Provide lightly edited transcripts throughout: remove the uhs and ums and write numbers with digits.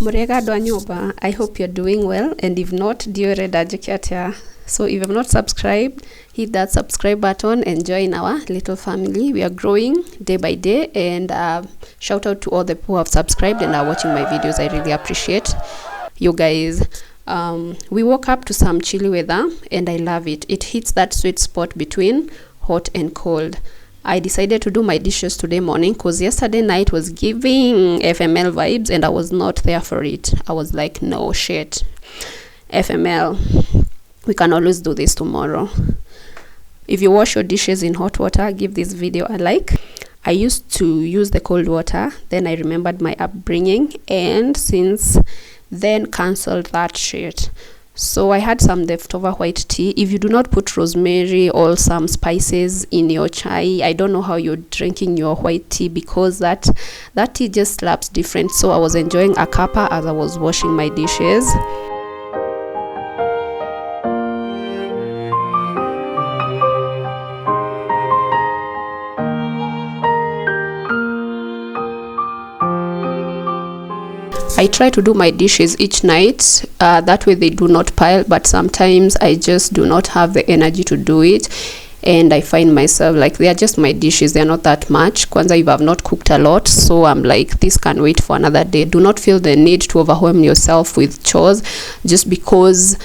Murega andũ a nyũmba, I hope you're doing well, and if not, ndiorenda njĩke atĩa. So if you have not subscribed, hit that subscribe button and join our little family. We are growing day by day, and shout out to all the people who have subscribed and are watching my videos. I really appreciate you guys. We woke up to some chilly weather and I love it. It hits that sweet spot between hot and cold. I decided to do my dishes today morning because yesterday night was giving FML vibes and I was not there for it. I was like, no shit, FML, we can always do this tomorrow. If you wash your dishes in hot water, give this video a like. I used to use the cold water, then I remembered my upbringing, and since then cancelled that shit. So I had some leftover white tea. If you do not put rosemary or some spices in your chai, I don't know how you're drinking your white tea, because that tea just slaps different. So I was enjoying a cuppa as I was washing my dishes. I try to do my dishes each night, that way they do not pile, but sometimes I just do not have the energy to do it, and I find myself like, they are just my dishes, they are not that much. Kwanza, if I've not cooked a lot, so I'm like, this can wait for another day. Do not feel the need to overwhelm yourself with chores just because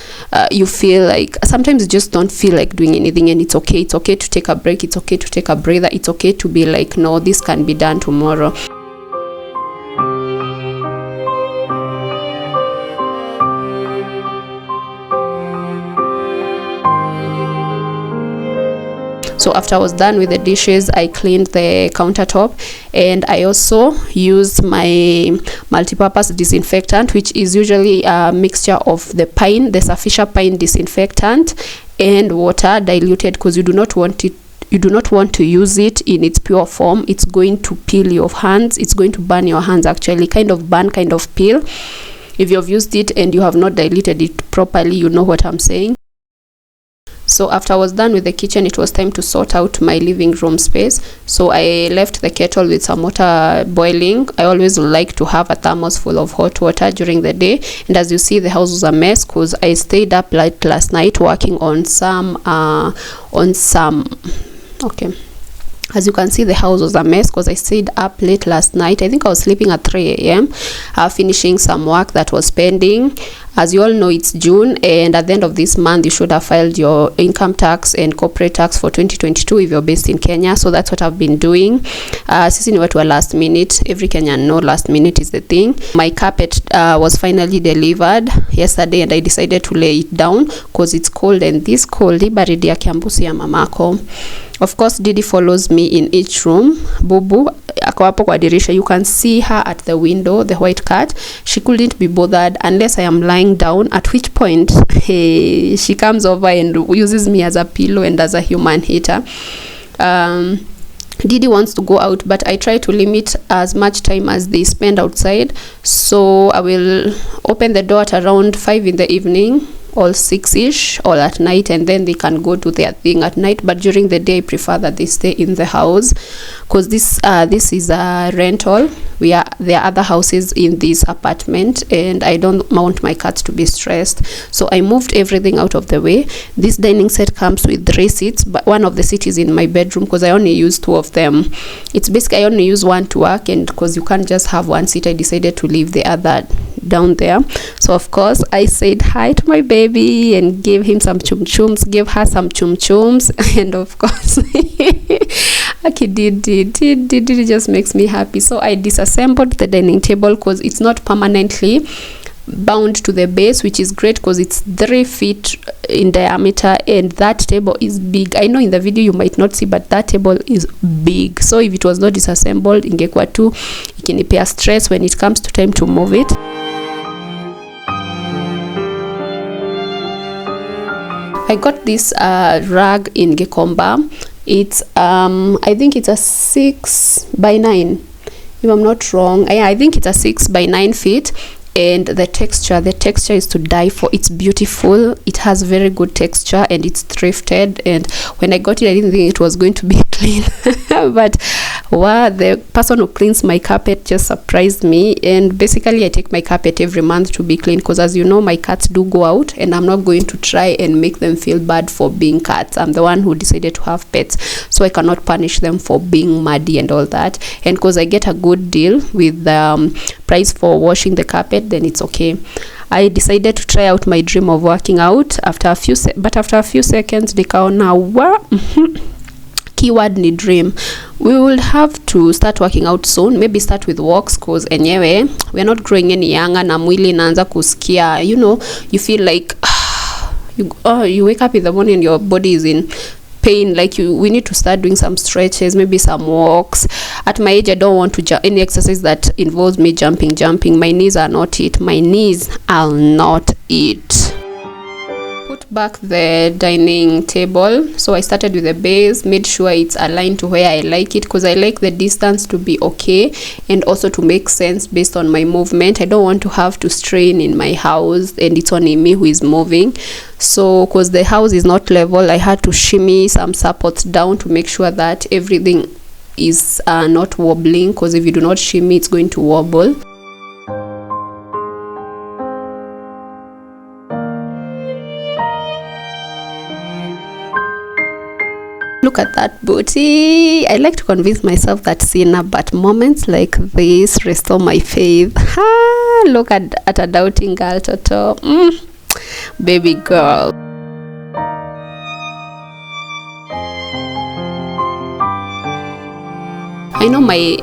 you feel like, sometimes you just don't feel like doing anything, and it's okay to take a break, it's okay to take a breather, it's okay to be like, no, this can be done tomorrow. So after I was done with the dishes, I cleaned the countertop, and I also used my multi-purpose disinfectant, which is usually a mixture of the Sufficient pine disinfectant and water diluted, because you do not want to use it in its pure form. It's going to peel your hands, it's going to burn your hands, actually, kind of burn, kind of peel. If you've used it and you have not diluted it properly, you know what I'm saying. So after I was done with the kitchen, it was time to sort out my living room space. So I left the kettle with some water boiling. I always like to have a thermos full of hot water during the day. And as you see, the house was a mess because I stayed up late last night working on some okay. As you can see, the house was a mess because I stayed up late last night. I think I was sleeping at 3 a.m. Finishing some work that was pending. As you all know, it's June, and at the end of this month, you should have filed your income tax and corporate tax for 2022 if you're based in Kenya. So that's what I've been doing. Sisi ni watu wa last minute. Every Kenyan know last minute is the thing. My carpet was finally delivered yesterday, and I decided to lay it down because it's cold, and this cold, baridi ya kiambusi ya mamako. Of course, Didi follows me in each room. Bubu ako hapo kwa dirisha. You can see her at the window, the white cat. She couldn't be bothered unless I am lying down, at which point she comes over and uses me as a pillow and as a human heater. Didi wants to go out, but I try to limit as much time as they spend outside. So I will open the door at around 5 in the evening, or 6ish, or at night, and then they can go do their thing at night. But during the day, I prefer that they stay in the house because this is a rental. There are other houses in this apartment, and I don't want my cats to be stressed. So I moved everything out of the way. This dining set comes with 3 seats, but one of the seats is in my bedroom because I only use 2 of them. It's basically I only use one to work, and because you can't just have one seat, I decided to leave the other down there. So of course I said hi to my baby and gave him some chum-chums, gave her some chum-chums, and of course it just makes me happy. So I disassembled the dining table because it's not permanently bound to the base, which is great because it's 3 feet in diameter, and that table is big. I know in the video you might not see, but that table is big. So if it was not disassembled, ingekuwa tu ikinipea stress when it comes to time to move it. I got this rug in Gikomba. It's I think it's a 6 by 9, if I'm not wrong. I think it's a 6 by 9 feet, and the texture is to die for. It's beautiful, it has very good texture, and it's thrifted. And when I got it, I didn't think it was going to be clean but wow, the person who cleans my carpet just surprised me. And basically I take my carpet every month to be clean, because as you know, my cats do go out, and I'm not going to try and make them feel bad for being cats. I'm the one who decided to have pets, so I cannot punish them for being muddy and all that. And because I get a good deal with the price for washing the carpet, then it's okay. I decided to try out my dream of working out after a few seconds nikaona keyword ni dream. We will have to start working out soon, maybe start with walks, cause enyewe we're not growing any younger na mwili inaanza kusikia, you know, you feel like you wake up in the morning and your body is in pain, like we need to start doing some stretches, maybe some walks. At my age, I don't want to any exercise that involves me jumping. My knees are not it. Put back the dining table. So I started with the base, made sure it's aligned to where I like it, because I like the distance to be okay and also to make sense based on my movement. I don't want to have to strain in my house and it's only me who is moving. So because the house is not level, I had to shimmy some supports down to make sure that everything is not wobbling, because if you do not shimmy, it's going to wobble. Look at that booty. I like to convince myself that sinner, but moments like this restore my faith. Look at a doubting girl, Toto. Baby girl. I know my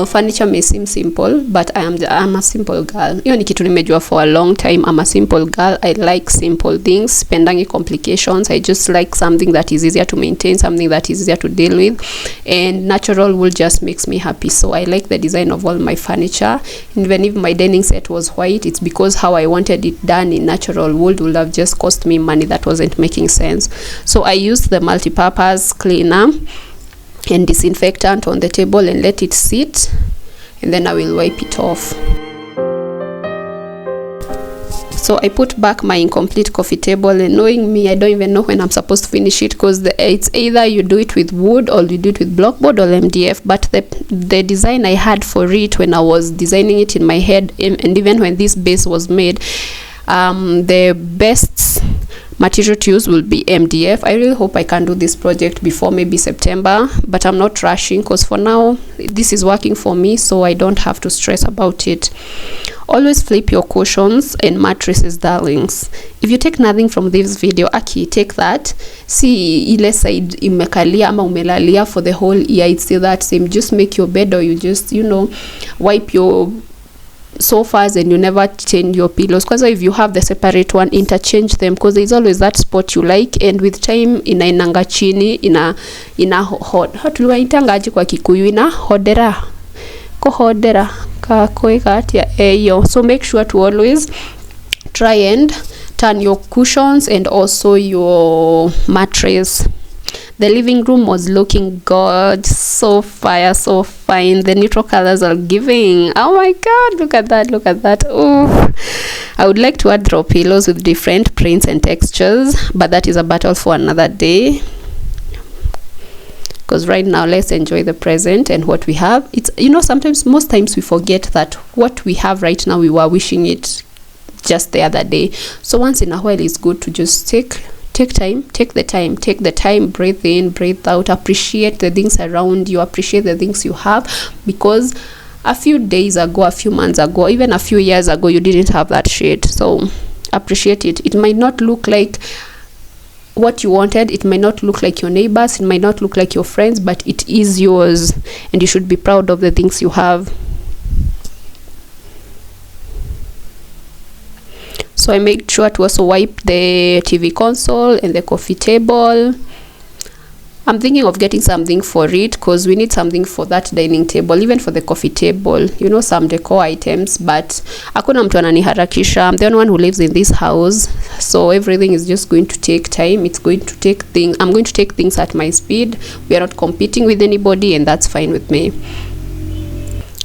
furniture may seem simple, but I'm a simple girl. Hiyo ni kitu nimejua for a long time. I'm a simple girl. I like simple things, spendangi complications. I just like something that is easier to maintain, something that is easier to deal with, and natural wool just makes me happy. So I like the design of all my furniture. Even if my dining set was white, it's because how I wanted it done in natural wool would have just cost me money that wasn't making sense. So I used the multi-purpose cleaner and disinfectant on the table and let it sit, and then I will wipe it off. So I put back my incomplete coffee table, and knowing me, I don't even know when I'm supposed to finish it, because it's either you do it with wood or you do it with blockboard or MDF. But the design I had for it when I was designing it in my head, and even when this base was made, the best material to use will be MDF. I really hope I can do this project before maybe September, but I'm not rushing, because for now this is working for me, so I don't have to stress about it. Always flip your cushions and mattresses, darlings. If you take nothing from this video, take that. See ile side imekalia ama umelalia for the whole year, it's still that same. Just make your bed, or you just, you know, wipe your sofas and you never change your pillows. Because if you have the separate one, interchange them, because there's always that spot you like, and with time inainanga chini, ina tuliwaitanga kwa Kikuyu, ina hodera kohodera kakoeka atia eyo. So make sure to always try and turn your cushions and also your mattress. The living room was looking good, so fire, so fine. The neutral colors are giving. Oh my god, look at that. Ooh. I would like to add throw pillows with different prints and textures, but that is a battle for another day, because right now let's enjoy the present and what we have. It's, you know, most times we forget that what we have right now, we were wishing it just the other day. So once in a while it's good to just take the time, breathe in, breathe out, appreciate the things around you, appreciate the things you have, because a few days ago, a few months ago, even a few years ago, you didn't have that shit. So appreciate it. It might not look like what you wanted, it might not look like your neighbors, it might not look like your friends, but it is yours, and you should be proud of the things you have. So I made sure to also wipe the TV console and the coffee table. I'm thinking of getting something for it, because we need something for that dining table, even for the coffee table, you know, some decor items. But hakuna mtu ananiharakisha. I'm the only one who lives in this house, so everything is just going to take time. I'm going to take things at my speed. We are not competing with anybody, and that's fine with me.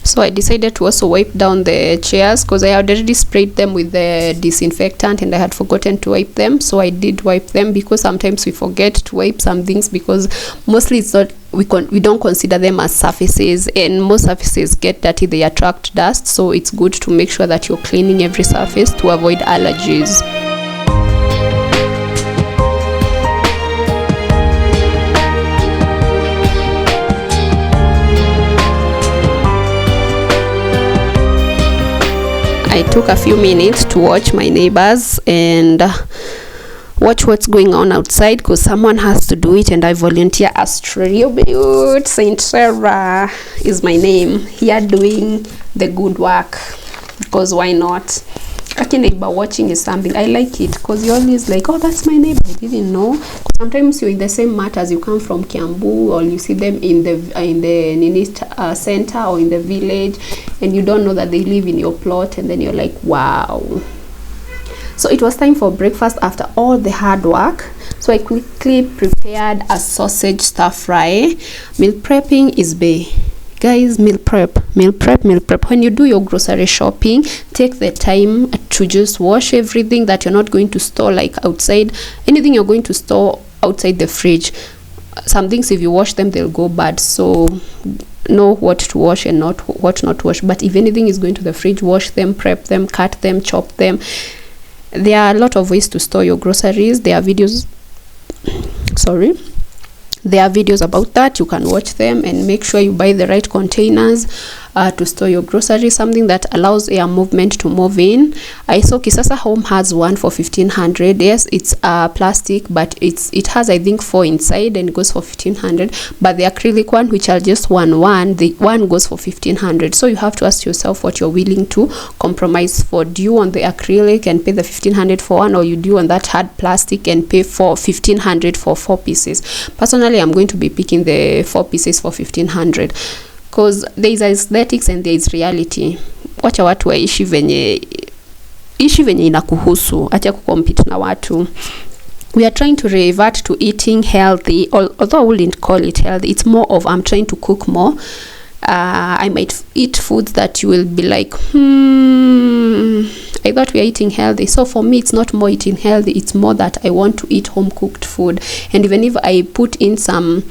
So I decided to also wipe down the chairs because I had already sprayed them with the disinfectant and I had forgotten to wipe them. So I did wipe them, because sometimes we forget to wipe some things, because mostly it's not, we don't consider them as surfaces, and most surfaces get dirty, they attract dust. So it's good to make sure that you're cleaning every surface to avoid allergies. I took a few minutes to watch my neighbors and watch what's going on outside, because someone has to do it, and I volunteer as tribute. Saint Sarah is my name here, doing the good work, because why not? Okay, neighbor watching is something I like it, because you're always like, oh, that's my neighbor, I didn't know. Sometimes you're in the same matters, you come from Kiambu, or you see them in the center or in the village, and you don't know that they live in your plot, and then you're like, wow. So it was time for breakfast after all the hard work. So I quickly prepared a sausage stir fry. Meal prepping is guys, meal prep. When you do your grocery shopping, take the time to just wash everything that you're not going to store, like outside. Anything you're going to store outside the fridge, some things, if you wash them, they'll go bad. So know what to wash and what not to wash. But if anything is going to the fridge, wash them, prep them, cut them, chop them. There are a lot of ways to store your groceries. There are videos about that. You can watch them, and make sure you buy the right containers to store your groceries, something that allows air movement to move in. I saw Kisasa Home has one for 1500. Yes, it's plastic, but it has, I think, 4 inside, and it goes for 1500. But the acrylic one, which are just one, the one goes for 1500. So you have to ask yourself what you're willing to compromise for. Do you want the acrylic and pay the 1500 for one, or you do want that hard plastic and pay for 1500 for 4 pieces? Personally, I'm going to be picking the 4 pieces for 1500, because there is aesthetics and there is reality. Wacha watu waishi venye inakuhusu, acha kucompete na watu. We are trying to revert to eating healthy, although I wouldn't call it healthy. It's more of, I'm trying to cook more. I might eat foods that you will be like, I thought we are eating healthy. So for me, it's not more eating healthy, it's more that I want to eat home cooked food. And even if I put in some,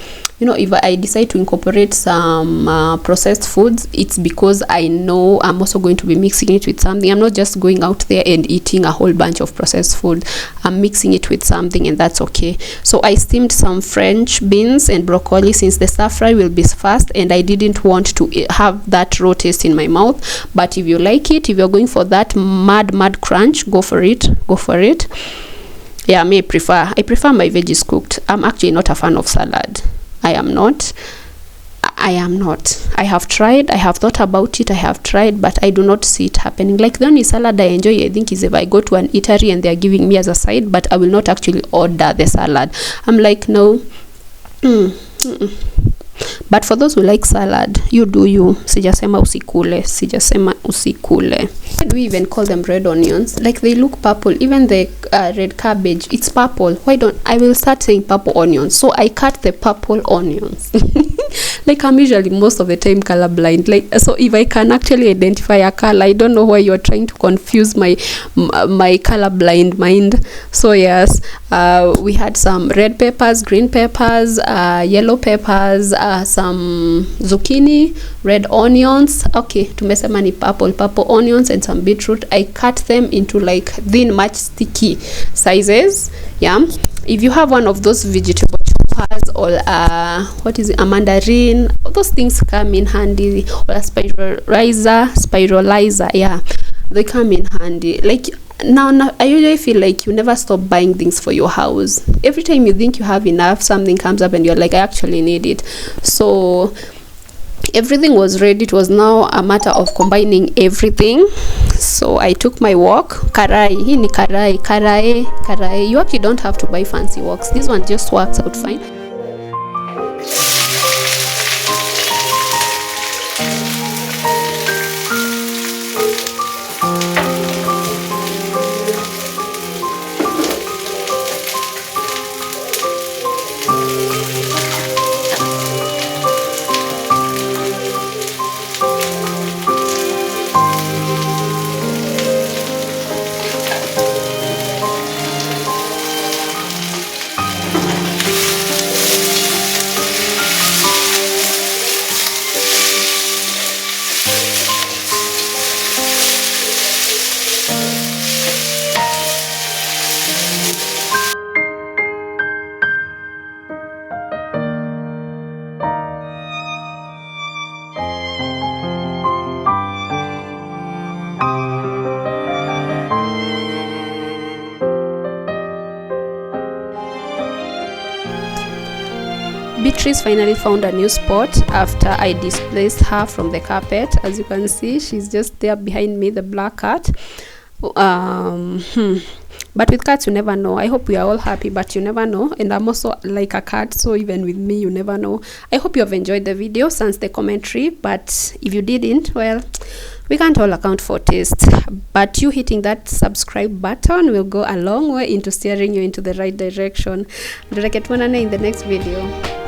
if I decide to incorporate some processed foods, it's because I know I'm also going to be mixing it with something. I'm not just going out there and eating a whole bunch of processed food. I'm mixing it with something, and that's okay. So I steamed some French beans and broccoli, since the stir fry will be fast, and I didn't want to have that raw taste in my mouth. But if you like it, if you're going for that mad crunch, go for it. Yeah, I prefer my veggies cooked. I'm actually not a fan of salad. I am not. I have tried, I have thought about it, I have tried, but I do not see it happening. Like, the only salad I enjoy, I think, is if I go to an eatery and they are giving me as a side, but I will not actually order the salad. I'm like, no. But for those who like salad, you do you. Sijasema usikule. Why do we even call them red onions? Like, they look purple. Even the red cabbage, it's purple. I will start saying purple onions. So I cut the purple onions. Like, I'm usually most of the time colorblind. Like, so if I can actually identify a color, I don't know why you're trying to confuse my colorblind mind. So yes, we had some red peppers, green peppers, yellow peppers, some zucchini, red onions. Okay, tumesema ni purple onions, and some beetroot. I cut them into like thin, much sticky sizes. Yeah, if you have one of those vegetable choppers, or a mandarin, those things come in handy, or a spiralizer, yeah, they come in handy. Like, now I usually feel like you never stop buying things for your house. Every time you think you have enough, something comes up and you're like, I actually need it. So everything was ready. It was now a matter of combining everything. So I took my wok. Karai. Hii ni karai. You actually don't have to buy fancy woks. This one just works out fine. Beatrice finally found a new spot after I displaced her from the carpet. As you can see, she's just there behind me, the black cat. But with cats, you never know. I hope we are all happy, but you never know. And I'm also like a cat, so even with me, you never know. I hope you have enjoyed the video since the commentary, but if you didn't, well, we can't all account for taste. But you hitting that subscribe button will go a long way into steering you into the right direction. In the next video.